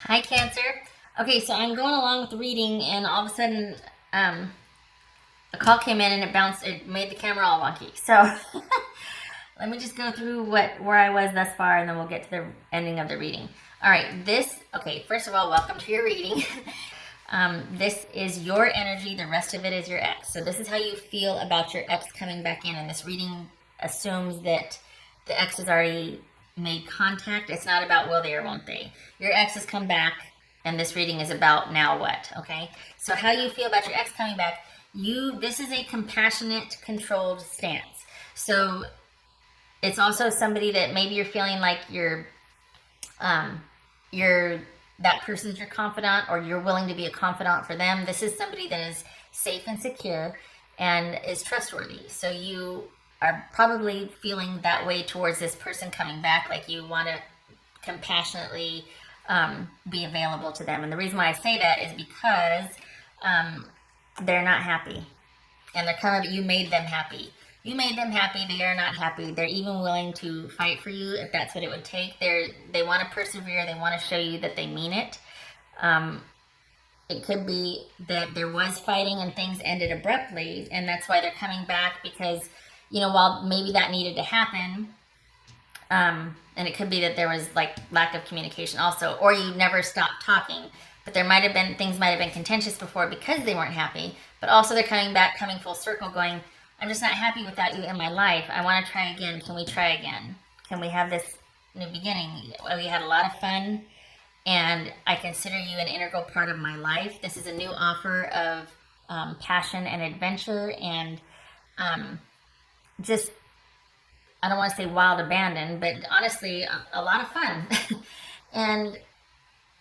Hi, Cancer. Okay, so I'm going along with the reading, and all of a sudden, um, a call came in and it bounced. It made the camera all wonky. So let me just go through where I was thus far, and then we'll get to the ending of the reading. All right, this. Okay, first of all, welcome to your reading. This is your energy. The rest of it is your ex. So this is how you feel about your ex coming back in, and this reading assumes that the ex has already made contact. It's not about will they or won't they. Your ex has come back, and this reading is about now what. Okay, so how you feel about your ex coming back. This is a compassionate, controlled stance. So it's also somebody that maybe you're feeling like um, you're that person's your confidant, or you're willing to be a confidant for them. This is somebody that is safe and secure and is trustworthy. So you are probably feeling that way towards this person coming back, like you want to compassionately be available to them. And the reason why I say that is because um, they're not happy, and they're coming. You made them happy. You made them happy. They are not happy. They're even willing to fight for you if that's what it would take. They want to persevere. They want to show you that they mean it. Um, it could be that there was fighting and things ended abruptly, and that's why they're coming back, because while maybe that needed to happen, and it could be that there was like lack of communication also, or you never stopped talking, but there might have been things might have been contentious before because they weren't happy. But also they're coming back, coming full circle, going, I'm just not happy without you in my life. I want to try again. Can we try again? Can we have this new beginning? We had a lot of fun, and I consider you an integral part of my life. This is a new offer of passion and adventure, and just, I don't want to say wild abandon, but honestly, a lot of fun. And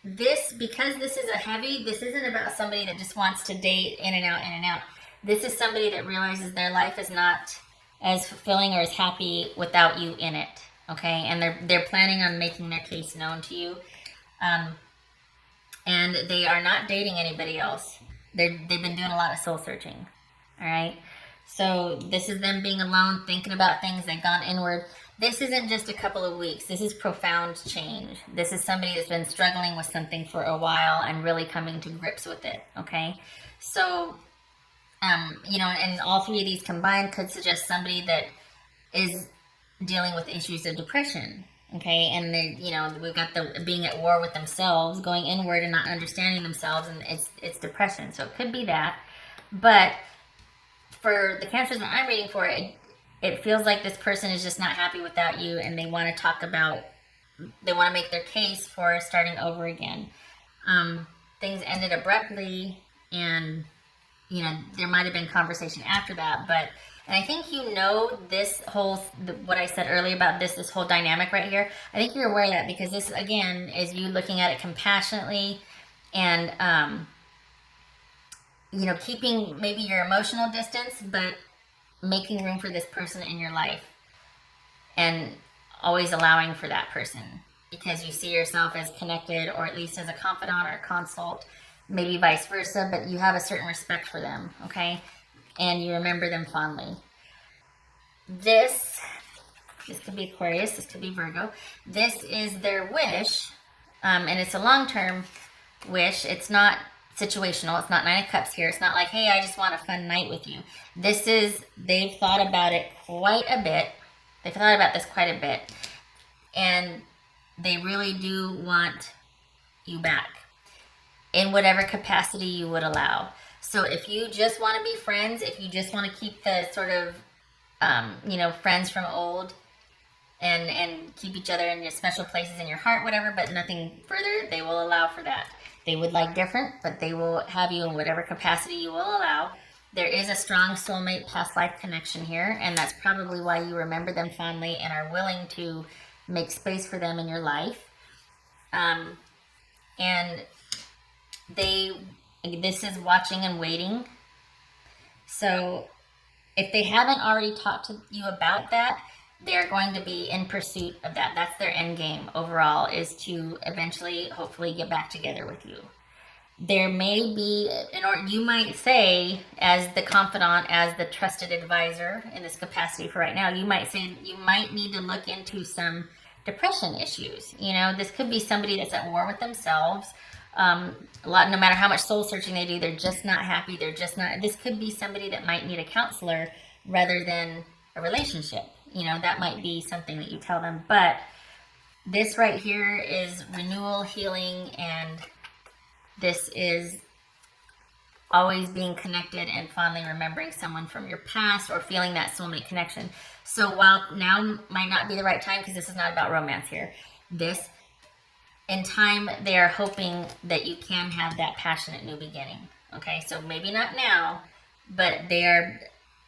because this is a heavy, this isn't about somebody that just wants to date in and out, in and out. This is somebody that realizes their life is not as fulfilling or as happy without you in it. Okay, and they're planning on making their case known to you, um, and they are not dating anybody else. They've been doing a lot of soul searching. All right. So this is them being alone, thinking about things. They've gone inward. This isn't just a couple of weeks. This is profound change. This is somebody that's been struggling with something for a while and really coming to grips with it. Okay. So, and all three of these combined could suggest somebody that is dealing with issues of depression. Okay. And we've got the being at war with themselves, going inward and not understanding themselves. And it's depression. So it could be that. But for the cancers that I'm reading for, it feels like this person is just not happy without you, and they want to make their case for starting over again. Things ended abruptly, and there might have been conversation after that, and I think this whole what I said earlier about this whole dynamic right here. I think you're aware of that, because this again is you looking at it compassionately, and keeping maybe your emotional distance, but making room for this person in your life, and always allowing for that person, because you see yourself as connected, or at least as a confidant or a consult, maybe vice versa, but you have a certain respect for them, okay? And you remember them fondly. This could be Aquarius, this could be Virgo. This is their wish, and it's a long-term wish. It's not situational. It's not Nine of Cups here. It's not like, hey, I just want a fun night with you. They've thought about it quite a bit. They've thought about this quite a bit. And they really do want you back in whatever capacity you would allow. So if you just want to be friends, if you just want to keep the sort of, friends from old, and keep each other in your special places in your heart, whatever, but nothing further, they will allow for that. They would like different, but they will have you in whatever capacity you will allow. There is a strong soulmate past life connection here, and that's probably why you remember them fondly and are willing to make space for them in your life. And this is watching and waiting. So if they haven't already talked to you about that, they're going to be in pursuit of that. That's their end game overall, is to eventually, hopefully, get back together with you. There may be, or you might say, as the confidant, as the trusted advisor in this capacity for right now, you might say you might need to look into some depression issues. You know, this could be somebody that's at war with themselves. No matter how much soul searching they do, they're just not happy. They're just not. This could be somebody that might need a counselor rather than a relationship. You know, that might be something that you tell them. But this right here is renewal, healing, and this is always being connected and fondly remembering someone from your past or feeling that soulmate connection. So while now might not be the right time, because this is not about romance here, this in time they are hoping that you can have that passionate new beginning. Okay, so maybe not now, but they are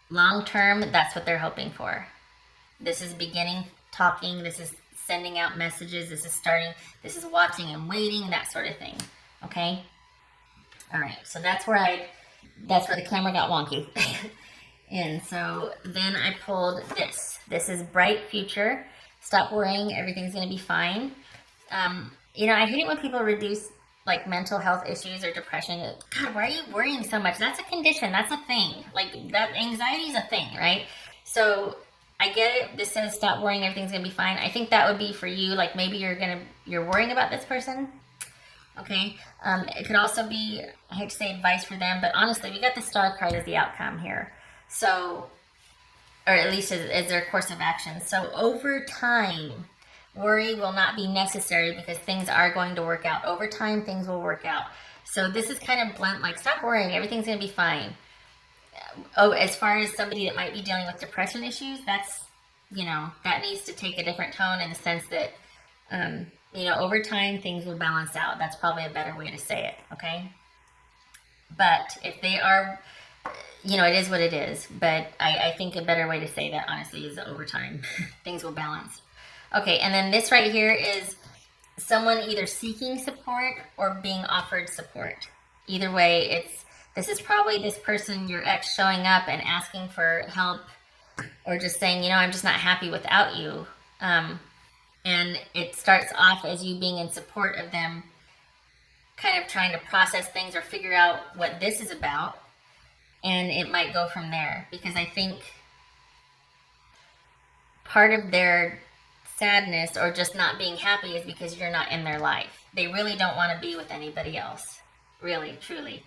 long term, that's what they're hoping for. This is beginning talking, this is sending out messages, this is starting, this is watching and waiting, that sort of thing. Okay. All right, so that's where the camera got wonky. And so then I pulled this. This is bright future. Stop worrying, everything's gonna be fine. You know, I hate it when people reduce like mental health issues or depression. God, why are you worrying so much? That's a condition, that's a thing. Like that anxiety is a thing, right? So I get it. This says stop worrying, everything's gonna be fine. I think that would be for you, like maybe you're worrying about this person. Okay, it could also be, I hate to say advice for them, but honestly, we got the star card as the outcome here. So, or at least as their course of action. So over time, worry will not be necessary because things are going to work out. Over time, things will work out. So this is kind of blunt, like stop worrying, everything's going to be fine. Oh, as far as somebody that might be dealing with depression issues, that's, you know, that needs to take a different tone in the sense that, you know, over time, things will balance out. That's probably a better way to say it, okay? But if they are, you know, it is what it is. But I think a better way to say that, honestly, is over time, things will balance. Okay, and then this right here is someone either seeking support or being offered support. Either way, this is probably this person, your ex, showing up and asking for help or just saying, you know, I'm just not happy without you. And it starts off as you being in support of them, kind of trying to process things or figure out what this is about. And it might go from there, because I think part of their sadness or just not being happy is because you're not in their life. They really don't want to be with anybody else. Really, truly.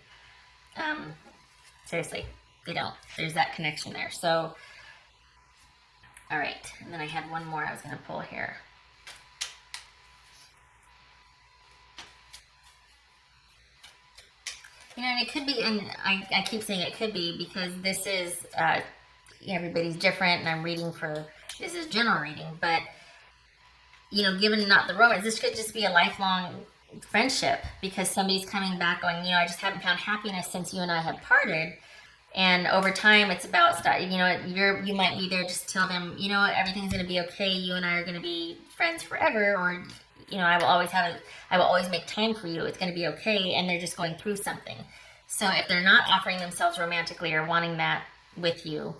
Seriously, they don't. There's that connection there. So, all right. And then I had one more I was going to pull here. You know, and it could be, and I keep saying it could be because this is, everybody's different, and I'm reading for, this is general reading, but, you know, given not the romance, this could just be a lifelong friendship because somebody's coming back going, you know, I just haven't found happiness since you and I have parted. And over time, it's about, you know, you might be there just to tell them, you know what, everything's going to be okay. You and I are going to be friends forever, or, you know, I will always make time for you. It's going to be okay. And they're just going through something. So if they're not offering themselves romantically or wanting that with you,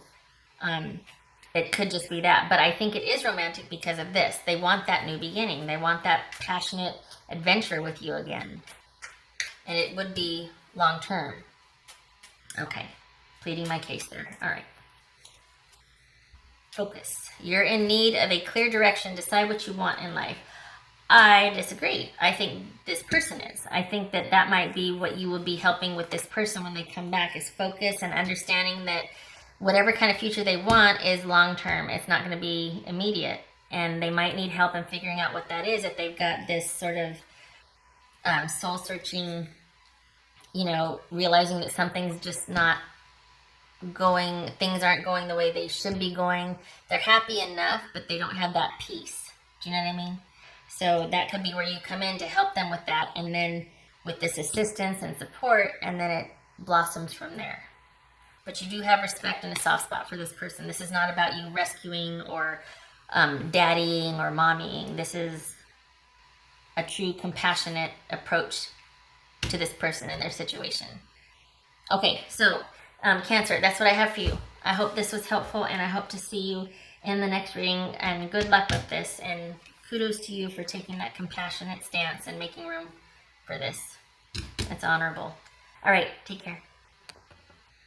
it could just be that. But I think it is romantic because of this. They want that new beginning. They want that passionate adventure with you again. And it would be long term. Okay. Pleading my case there. All right. Focus. You're in need of a clear direction. Decide what you want in life. I disagree. I think this person is. I think that might be what you will be helping with this person when they come back, is focus and understanding that whatever kind of future they want is long term. It's not going to be immediate. And they might need help in figuring out what that is if they've got this sort of soul searching, you know, realizing that something's just not going, things aren't going the way they should be going. They're happy enough, but they don't have that peace. Do you know what I mean? So that could be where you come in to help them with that, and then with this assistance and support, and then it blossoms from there. But you do have respect and a soft spot for this person. This is not about you rescuing or daddying or mommying. This is a true compassionate approach to this person and their situation. Okay, so Cancer, that's what I have for you. I hope this was helpful, and I hope to see you in the next reading, and good luck with this, and kudos to you for taking that compassionate stance and making room for this. That's honorable. All right, take care.